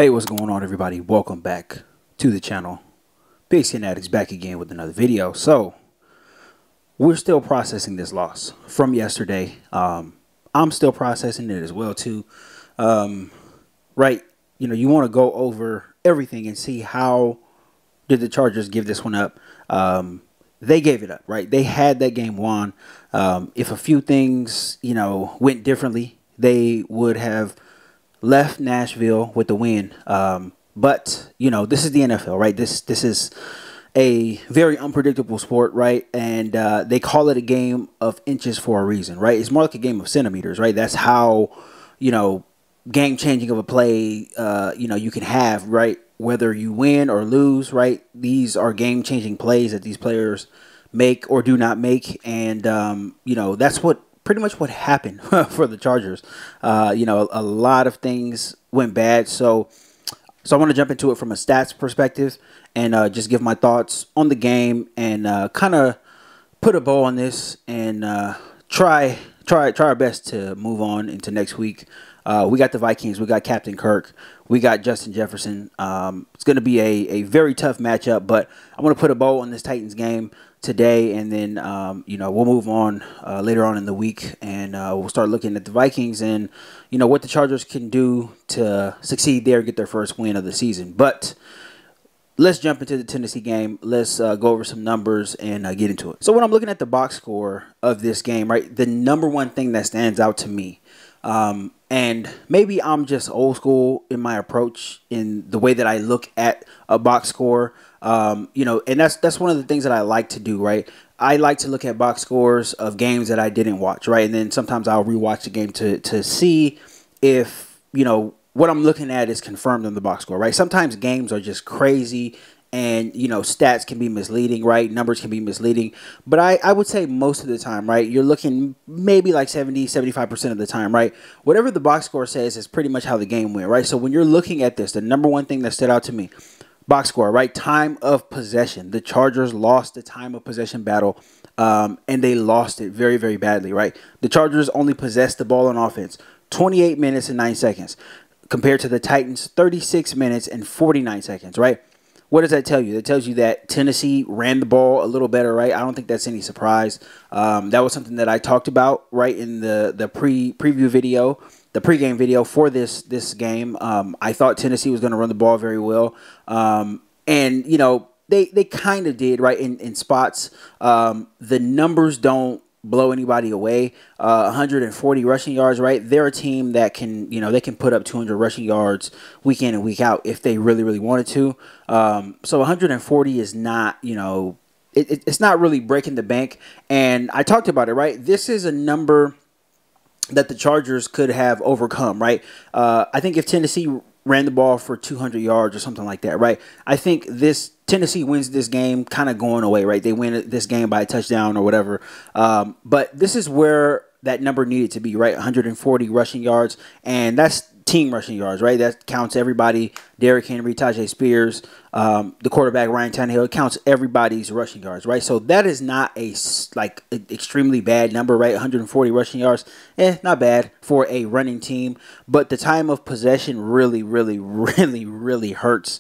Hey, what's going on, everybody? Welcome back to the channel. Pigskin Addicts back again with another video. So, we're still processing this loss from yesterday. I'm still processing it as well, too. Right, you want to go over everything and see how did the Chargers give this one up. They gave it up, right? They had that game won. If a few things, went differently, they would have left Nashville with the win. But this is the NFL, right? This is a very unpredictable sport, right? And they call it a game of inches for a reason, right? It's more like a game of centimeters, right? That's how, game changing of a play, you can have, right? Whether you win or lose, right? These are game changing plays that these players make or do not make. And, that's pretty much what happened for the Chargers. A lot of things went bad. So I want to jump into it from a stats perspective and just give my thoughts on the game and kind of put a bow on this and try our best to move on into next week. We got the Vikings. We got Captain Kirk. We got Justin Jefferson. It's going to be a very tough matchup, but I'm going to put a bow on this Titans game today, and then we'll move on later on in the week, and we'll start looking at the Vikings and what the Chargers can do to succeed there, get their first win of the season. But let's jump into the Tennessee game. Let's go over some numbers and get into it. So when I'm looking at the box score of this game, right, the number one thing that stands out to me, and maybe I'm just old school in my approach in the way that I look at a box score, and that's one of the things that I like to do, right? I like to look at box scores of games that I didn't watch, right? And then sometimes I'll rewatch the game to see if, what I'm looking at is confirmed in the box score, right? Sometimes games are just crazy and, stats can be misleading, right? Numbers can be misleading. But I would say most of the time, right, you're looking maybe like 75% of the time, right? Whatever the box score says is pretty much how the game went, right? So when you're looking at this, the number one thing that stood out to me, box score, right? Time of possession. The Chargers lost the time of possession battle, and they lost it very, very badly, right? The Chargers only possessed the ball on offense 28 minutes and 9 seconds compared to the Titans 36 minutes and 49 seconds, right? What does that tell you? That tells you that Tennessee ran the ball a little better, right? I don't think that's any surprise. That was something that I talked about, right, in the preview video, the pregame video for this game. I thought Tennessee was going to run the ball very well, and they kind of did, right, in spots. The numbers don't blow anybody away. 140 rushing yards, right? They're a team that can, they can put up 200 rushing yards week in and week out if they really, really wanted to. So 140 is not, it's not really breaking the bank. And I talked about it, right? This is a number that the Chargers could have overcome, right? I think if Tennessee ran the ball for 200 yards or something like that, right? I think Tennessee wins this game kind of going away, right? They win this game by a touchdown or whatever. But this is where that number needed to be, right? 140 rushing yards, and that's team rushing yards, right? That counts everybody. Derrick Henry, Tajay Spears, the quarterback Ryan Tannehill. It counts everybody's rushing yards, right? So that is not a extremely bad number, right? 140 rushing yards, not bad for a running team. But the time of possession really, really, really, really hurts.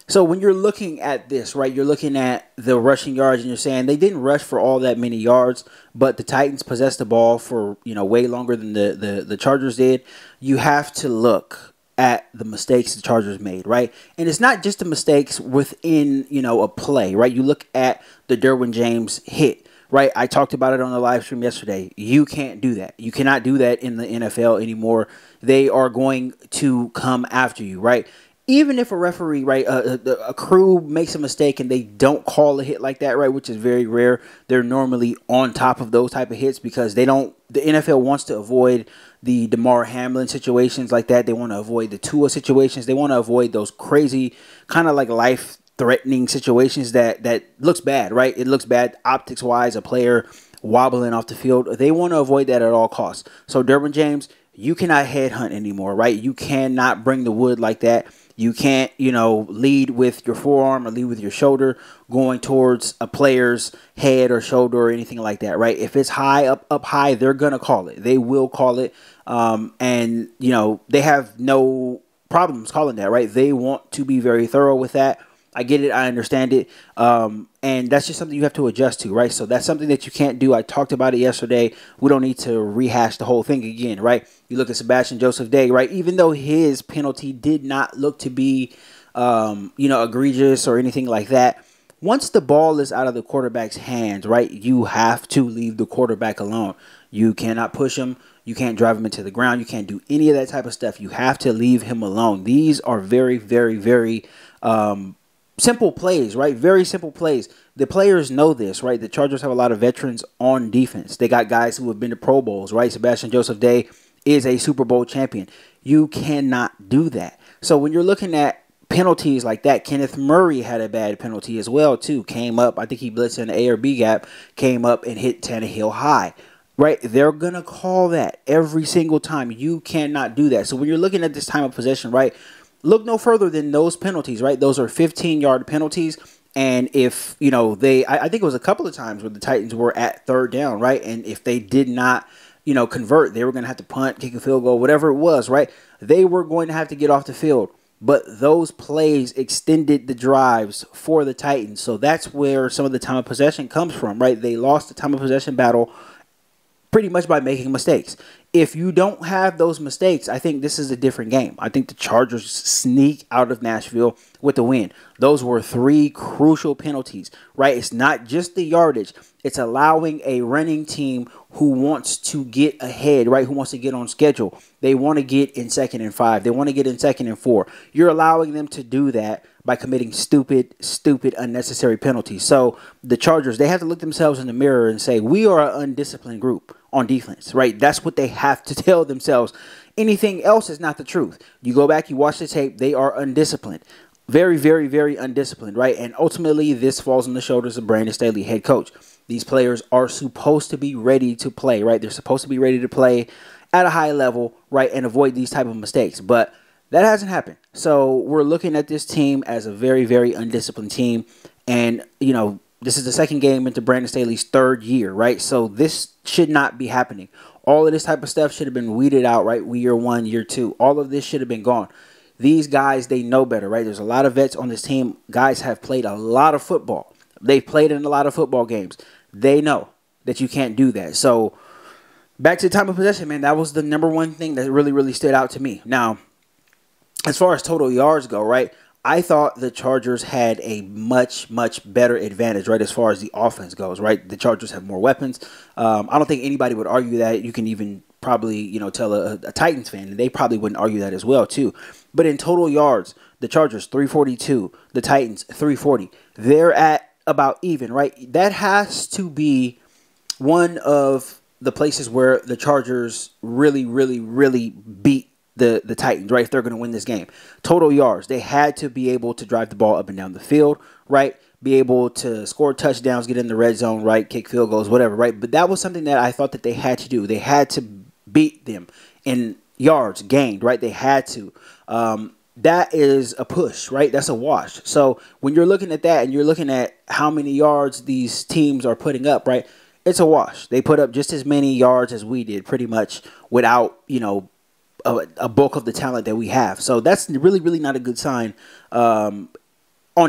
So when you're looking at this, right, you're looking at the rushing yards and you're saying they didn't rush for all that many yards, but the Titans possessed the ball for, way longer than the Chargers did. You have to look at the mistakes the Chargers made, right? And it's not just the mistakes within, a play, right? You look at the Derwin James hit, right? I talked about it on the live stream yesterday. You can't do that. You cannot do that in the NFL anymore. They are going to come after you, right? Even if a referee, right, a crew makes a mistake and they don't call a hit like that, right, which is very rare, they're normally on top of those type of hits because the NFL wants to avoid the Damar Hamlin situations like that. They want to avoid the Tua situations. They want to avoid those crazy kind of like life-threatening situations that looks bad, right? It looks bad optics-wise, a player wobbling off the field. They want to avoid that at all costs. So Derwin James, you cannot headhunt anymore, right? You cannot bring the wood like that. You can't, lead with your forearm or lead with your shoulder going towards a player's head or shoulder or anything like that, right? If it's high, up high, they're going to call it. They will call it. And, they have no problems calling that, right? They want to be very thorough with that. I get it. I understand it. And that's just something you have to adjust to, right? So that's something that you can't do. I talked about it yesterday. We don't need to rehash the whole thing again, right? You look at Sebastian Joseph Day, right? Even though his penalty did not look to be, egregious or anything like that, once the ball is out of the quarterback's hands, right, you have to leave the quarterback alone. You cannot push him. You can't drive him into the ground. You can't do any of that type of stuff. You have to leave him alone. These are very, very, very simple plays, right? Very simple plays. The players know this, right? The Chargers have a lot of veterans on defense. They got guys who have been to Pro Bowls, right? Sebastian Joseph Day is a Super Bowl champion. You cannot do that. So when you're looking at penalties like that, Kenneth Murray had a bad penalty as well, too. Came up, I think he blitzed in the A or B gap, came up and hit Tannehill high. Right, they're going to call that every single time. You cannot do that. So when you're looking at this time of possession, right, look no further than those penalties, right? Those are 15-yard penalties. And if, I think it was a couple of times where the Titans were at third down, right? And if they did not, convert, they were going to have to punt, kick a field goal, whatever it was, right? They were going to have to get off the field. But those plays extended the drives for the Titans. So that's where some of the time of possession comes from, right? They lost the time of possession battle pretty much by making mistakes. If you don't have those mistakes, I think this is a different game. I think the Chargers sneak out of Nashville with the win. Those were 3 crucial penalties, right? It's not just the yardage. It's allowing a running team who wants to get ahead, right? Who wants to get on schedule. They want to get in 2nd and 5. They want to get in 2nd and 4. You're allowing them to do that by committing stupid, unnecessary penalties. So the Chargers, they have to look themselves in the mirror and say, we are an undisciplined group on defense, right? That's what they have to tell themselves. Anything else is not the truth. You go back, you watch the tape, they are undisciplined. Very, very, very undisciplined, right? And ultimately, this falls on the shoulders of Brandon Staley, head coach. These players are supposed to be ready to play, right? They're supposed to be ready to play at a high level, right, and avoid these type of mistakes. But that hasn't happened. So we're looking at this team as a very, very undisciplined team. And, this is the second game into Brandon Staley's 3rd year, right? So this should not be happening. All of this type of stuff should have been weeded out, right? Year 1, year 2. All of this should have been gone. These guys, they know better, right? There's a lot of vets on this team. Guys have played a lot of football. They've played in a lot of football games. They know that you can't do that. So back to the time of possession, man, that was the number one thing that really, really stood out to me. Now, as far as total yards go, right, I thought the Chargers had a much, much better advantage, right, as far as the offense goes, right? The Chargers have more weapons. I don't think anybody would argue that. You can even probably, tell a Titans fan, and they probably wouldn't argue that as well, too. But in total yards, the Chargers, 342, the Titans, 340. They're at about even, right? That has to be one of the places where the Chargers really, really, really beat the Titans, right, if they're going to win this game. Total yards, they had to be able to drive the ball up and down the field, right, be able to score touchdowns, get in the red zone, right, kick field goals, whatever, right. But that was something that I thought that they had to do. They had to beat them in yards gained, right. They had to. That is a push, right? That's a wash. So when you're looking at that and you're looking at how many yards these teams are putting up, right, it's a wash. They put up just as many yards as we did, pretty much, without, a bulk of the talent that we have. So that's really, really not a good sign on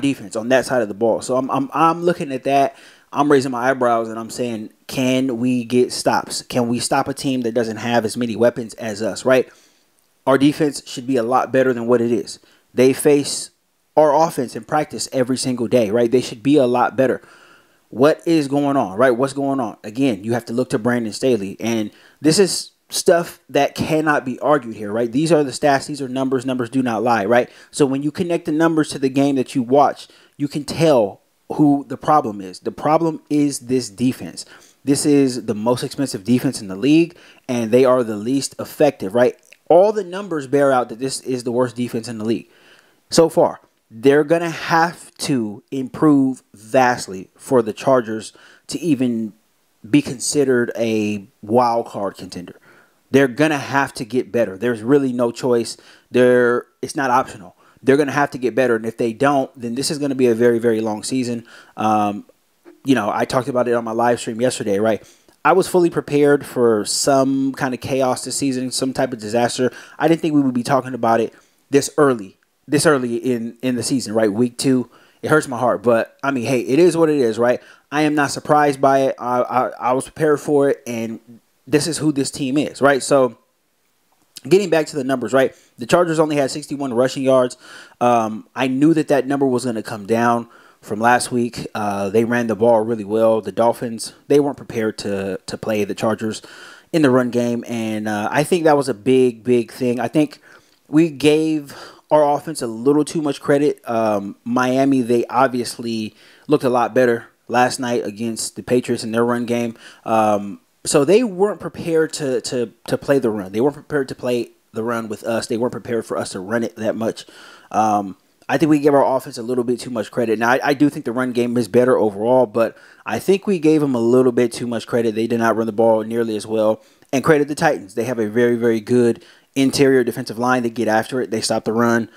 defense on that side of the ball. So I'm looking at that. I'm raising my eyebrows and I'm saying, can we get stops? Can we stop a team that doesn't have as many weapons as us, right? Our defense should be a lot better than what it is. They face our offense in practice every single day, right? They should be a lot better. What is going on, right? What's going on? Again, you have to look to Brandon Staley. And this is stuff that cannot be argued here, right? These are the stats. These are numbers. Numbers do not lie, right? So when you connect the numbers to the game that you watch, you can tell who the problem is. The problem is this defense. This is the most expensive defense in the league, and they are the least effective, right? All the numbers bear out that this is the worst defense in the league so far. They're going to have to improve vastly for the Chargers to even be considered a wild card contender. They're going to have to get better. There's really no choice. It's not optional. They're going to have to get better. And if they don't, then this is going to be a very, very long season. I talked about it on my live stream yesterday, right? I was fully prepared for some kind of chaos this season, some type of disaster. I didn't think we would be talking about it this early in the season, right? Week 2. It hurts my heart, but I mean, hey, it is what it is, right? I am not surprised by it. I was prepared for it, and this is who this team is, right? So, getting back to the numbers, right? The Chargers only had 61 rushing yards. I knew that number was going to come down from last week. They ran the ball really well. The Dolphins, they weren't prepared to play the Chargers in the run game, and I think that was a big thing. I think we gave our offense a little too much credit. Miami, they obviously looked a lot better last night against the Patriots in their run game. So they weren't prepared to play the run. They weren't prepared to play the run with us. They weren't prepared for us to run it that much. I think we gave our offense a little bit too much credit. Now, I do think the run game is better overall, but I think we gave them a little bit too much credit. They did not run the ball nearly as well. And credit the Titans. They have a very good interior defensive line. They get after it. They stop the run.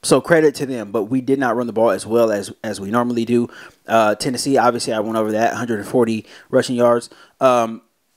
So credit to them, but we did not run the ball as well as we normally do. Tennessee, obviously, I went over that, 140 rushing yards.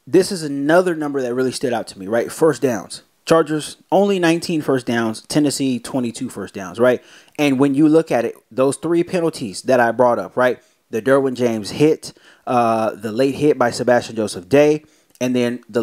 This is another number that really stood out to me, right? First downs. Chargers, only 19 first downs. Tennessee, 22 first downs, right? And when you look at it, those 3 penalties that I brought up, right? The Derwin James hit, the late hit by Sebastian Joseph Day, and then the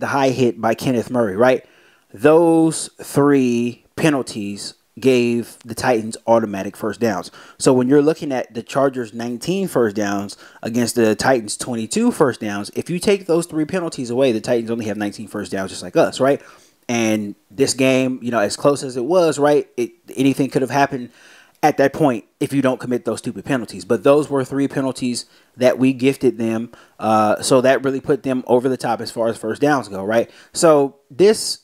high hit by Kenneth Murray, right? Those 3 penalties gave the Titans automatic first downs. So when you're looking at the Chargers 19 first downs against the Titans 22 first downs, if you take those 3 penalties away, the Titans only have 19 first downs just like us, right? And this game, as close as it was, right, anything could have happened at that point if you don't commit those stupid penalties. But those were 3 penalties that we gifted them. So that really put them over the top as far as first downs go, right? So this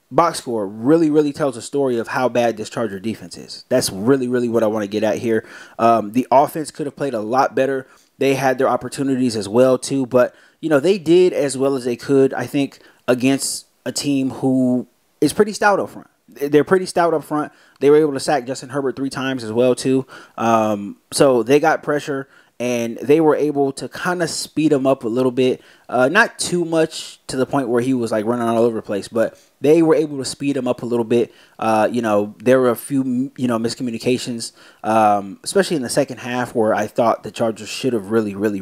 box score really tells a story of how bad this Charger defense is. That's really what I want to get at here. The offense could have played a lot better. They had their opportunities as well too, but they did as well as they could, I think, against a team who is pretty stout up front. They're pretty stout up front. They were able to sack Justin Herbert 3 times as well too. So they got pressure, and they were able to kind of speed him up a little bit. Not too much to the point where he was like running all over the place, but they were able to speed him up a little bit. There were a few, miscommunications, especially in the second half, where I thought the Chargers should have really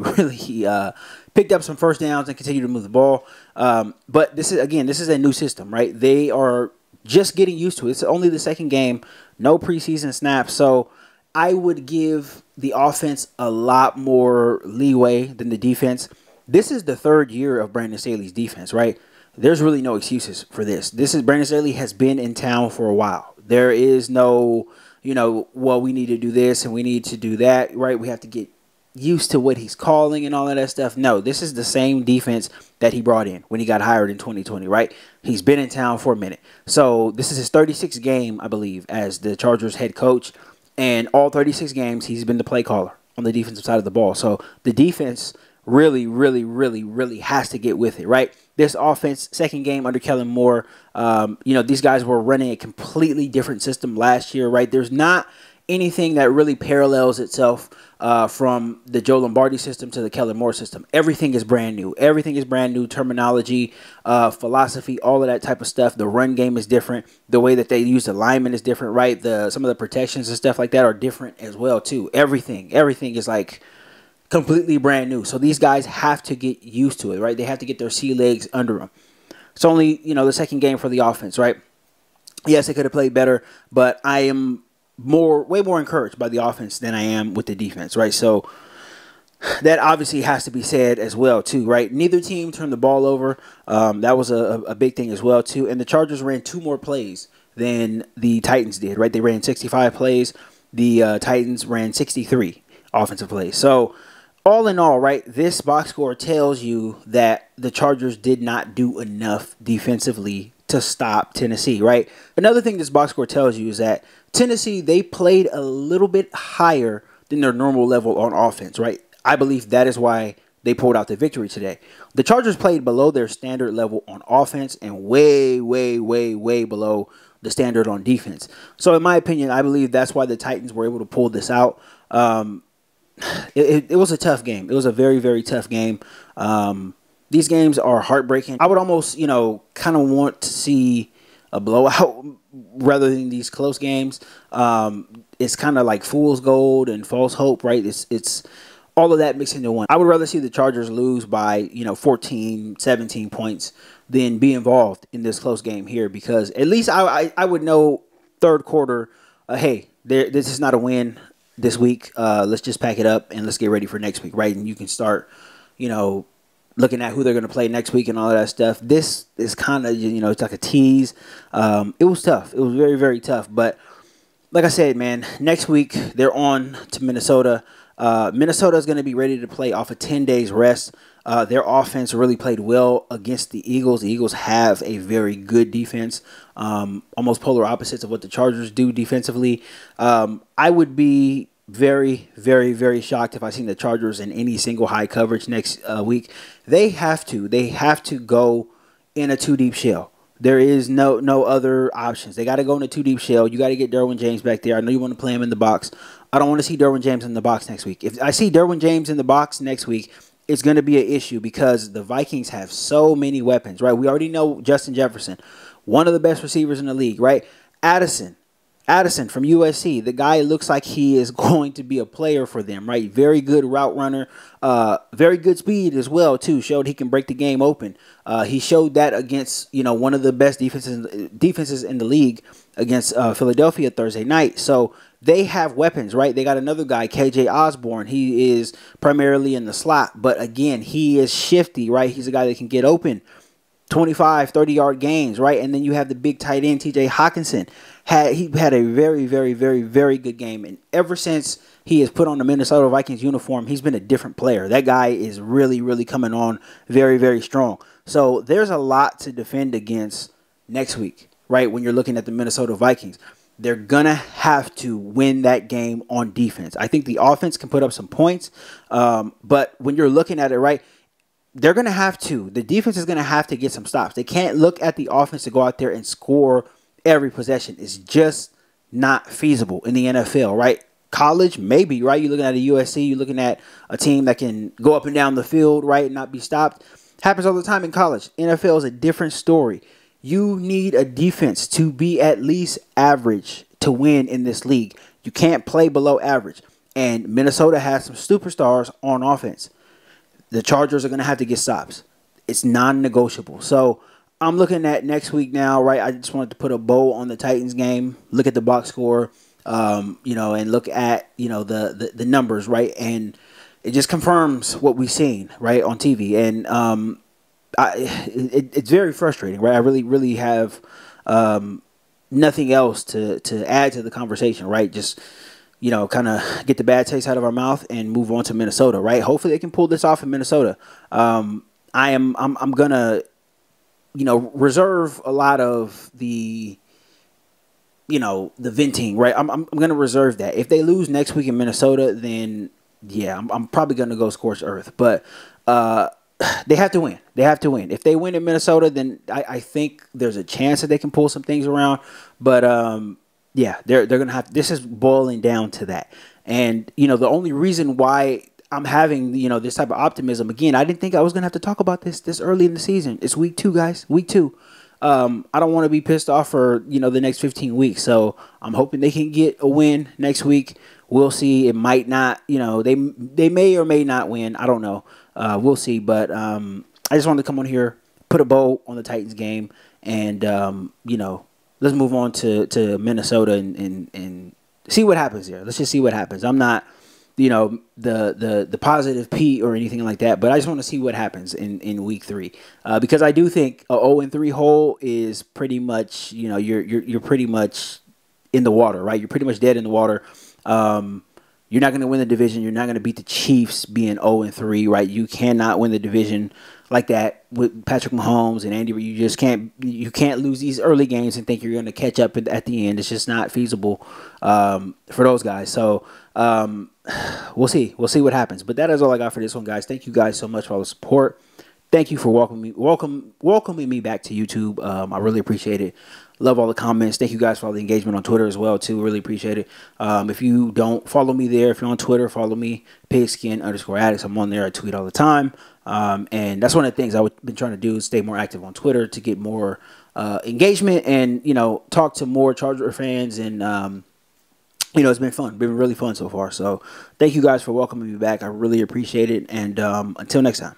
picked up some first downs and continued to move the ball. But this is a new system, right? They are just getting used to it. It's only the second game, no preseason snaps. So I would give the offense a lot more leeway than the defense. This is the 3rd year of Brandon Staley's defense, right? There's really no excuses for this. Brandon Staley has been in town for a while. There is no, well, we need to do this and we need to do that, right? We have to get used to what he's calling and all of that stuff. No, this is the same defense that he brought in when he got hired in 2020, right? He's been in town for a minute. So this is his 36th game, I believe, as the Chargers head coach. And all 36 games, he's been the play caller on the defensive side of the ball. So the defense really has to get with it, right? This offense, second game under Kellen Moore, these guys were running a completely different system last year, right? There's not anything that really parallels itself from the Joe Lombardi system to the Kellen Moore system. Everything is brand new. Everything is brand new. Terminology, philosophy, all of that type of stuff. The run game is different. The way that they use the linemen is different, right? Some of the protections and stuff like that are different as well too. Everything is like completely brand new. So these guys have to get used to it, right? They have to get their sea legs under them. It's only, the second game for the offense, right? Yes, they could have played better, but I am way more encouraged by the offense than I am with the defense, right? So that obviously has to be said as well too, right? Neither team turned the ball over. That was a big thing as well too. And the Chargers ran 2 more plays than the Titans did, right? They ran 65 plays. The Titans ran 63 offensive plays. So all in all, right, this box score tells you that the Chargers did not do enough defensively to stop Tennessee, right? Another thing this box score tells you is that Tennessee, they played a little bit higher than their normal level on offense, right? I believe that is why they pulled out the victory today. The Chargers played below their standard level on offense and way below the standard on defense. So in my opinion, I believe that's why the Titans were able to pull this out. It was a tough game. It was a very tough game. These games are heartbreaking. I would almost, kind of want to see a blowout rather than these close games. It's kind of like fool's gold and false hope, right? It's all of that mixed into one. I would rather see the Chargers lose by 14, 17 points than be involved in this close game here, because at least I would know third quarter, hey, this is not a win this week. Let's just pack it up and let's get ready for next week, right? And you can start, looking at who they're going to play next week and all of that stuff. This is kind of, it's like a tease. It was tough. It was very, very tough. But like I said, man, next week they're on to Minnesota. Minnesota is going to be ready to play off of 10 days rest. Their offense really played well against the Eagles. The Eagles have a very good defense, almost polar opposites of what the Chargers do defensively. I would be very, very, very shocked if I seen the Chargers in any single high coverage next week. They have to go in a two deep shell. There is no other options. They got to go in a two deep shell. You got to get Derwin James back there. I know you want to play him in the box. I don't want to see Derwin James in the box next week. If I see Derwin James in the box next week, it's going to be an issue because the Vikings have so many weapons, right? We already know Justin Jefferson, one of the best receivers in the league, right? Addison from USC, the guy looks like he is going to be a player for them, right? Very good route runner, very good speed as well, too. Showed he can break the game open. He showed that against, one of the best defenses in the league against Philadelphia Thursday night. So they have weapons, right? They got another guy, KJ Osborne. He is primarily in the slot, but again, he is shifty, right? He's a guy that can get open. 25, 30-yard gains, right? And then you have the big tight end, TJ Hawkinson. He had a very, very, very, very good game. And ever since he has put on the Minnesota Vikings uniform, he's been a different player. That guy is really, really coming on very, very strong. So there's a lot to defend against next week, right? When you're looking at the Minnesota Vikings, they're going to have to win that game on defense. I think the offense can put up some points. But when you're looking at it, right, they're going to have to. The defense is going to have to get some stops. They can't look at the offense to go out there and score every possession. It's just not feasible in the NFL, right? College, maybe, right? You're looking at a USC. You're looking at a team that can go up and down the field, right, and not be stopped. Happens all the time in college. NFL is a different story. You need a defense to be at least average to win in this league. You can't play below average. And Minnesota has some superstars on offense. The Chargers are going to have to get stops. It's non-negotiable. So I'm looking at next week now, right? I just wanted to put a bow on the Titans game, look at the box score, and look at, the numbers, right? And it just confirms what we've seen, right, on TV. And it's very frustrating, right? I really, really have nothing else to add to the conversation, right? Just kind of get the bad taste out of our mouth and move on to Minnesota, right? Hopefully they can pull this off in Minnesota. I'm gonna, reserve a lot of the, the venting, right? I'm gonna reserve that. If they lose next week in Minnesota, then yeah, I'm probably gonna go scorched earth. But they have to win. They have to win. If they win in Minnesota, then I think there's a chance that they can pull some things around. But yeah, they're gonna have. This is boiling down to that, and the only reason why I'm having this type of optimism again, I didn't think I was gonna have to talk about this early in the season. It's week 2, guys. Week 2. I don't want to be pissed off for the next 15 weeks. So I'm hoping they can get a win next week. We'll see. It might not. They may or may not win. I don't know. We'll see. But I just wanted to come on here, put a bow on the Titans game, and let's move on to Minnesota and see what happens here. Let's just see what happens. I'm not, the positive P or anything like that, but I just want to see what happens in week 3 because I do think a 0-3 hole is pretty much, you're pretty much in the water, right? You're pretty much dead in the water. You're not going to win the division. You're not going to beat the Chiefs being 0-3, right? You cannot win the division like that with Patrick Mahomes and Andy Reid. You just can't. You can't lose these early games and think you're going to catch up at the end. It's just not feasible for those guys. So we'll see. We'll see what happens. But that is all I got for this one, guys. Thank you guys so much for all the support. Thank you for welcoming me back to YouTube. I really appreciate it. Love all the comments. Thank you guys for all the engagement on Twitter as well, too. Really appreciate it. If you don't follow me there, if you're on Twitter, follow me, Pigskin_Addicts. I'm on there. I tweet all the time. And that's one of the things I've been trying to do is stay more active on Twitter to get more engagement and, you know, talk to more Charger fans. And, you know, it's been fun. Been really fun so far. So thank you guys for welcoming me back. I really appreciate it. And until next time.